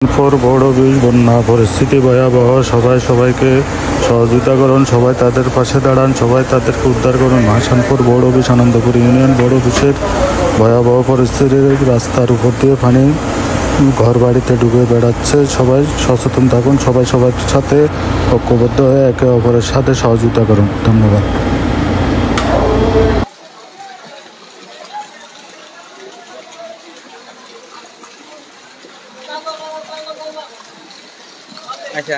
বড় বিষ বন্যা পরিস্থিতি ভয়াবহ। সবাই সবাইকে সহযোগিতা করুন, সবাই তাদের পাশে দাঁড়ান, সবাই তাদেরকে উদ্ধার করুন। হাসানপুর বড় বিষ আনন্দপুর ইউনিয়ন বড় বিষের ভয়াবহ পরিস্থিতির রাস্তার উপর দিয়ে পানি ঘর বাড়িতে ডুবে বেড়াচ্ছে। সবাই সচেতন থাকুন, সবাই সবার সাথে ঐক্যবদ্ধ হয়ে একে অপরের সাথে সহযোগিতা করুন। ধন্যবাদ। আচ্ছা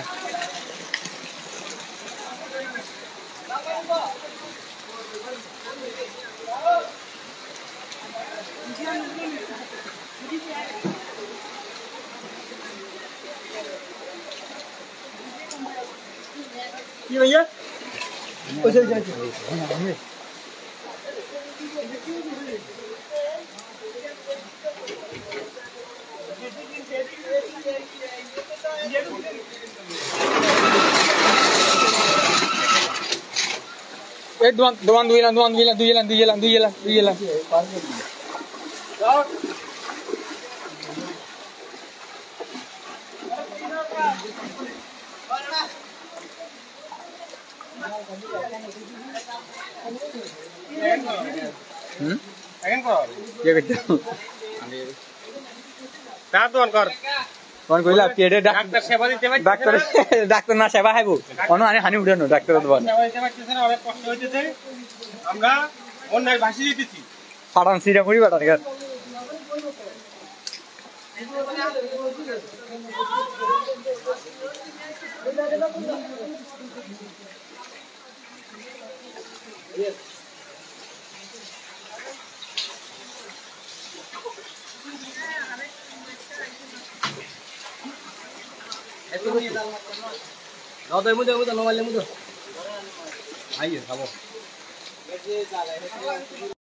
কি ভাইয়া doan duilan. Dia kecil. Dah tuan kor. Tuan kau ilah tiada Doctor sewa di tempat. Doctor na sewa hai bu. Ono ane hani udah no doctor tuan. Sewa di tempat kita orang kos itu je. Amra online bahasa itu sih. Paran sih muri bata dekat. Mudah, normal mudah. Ayo, kamu.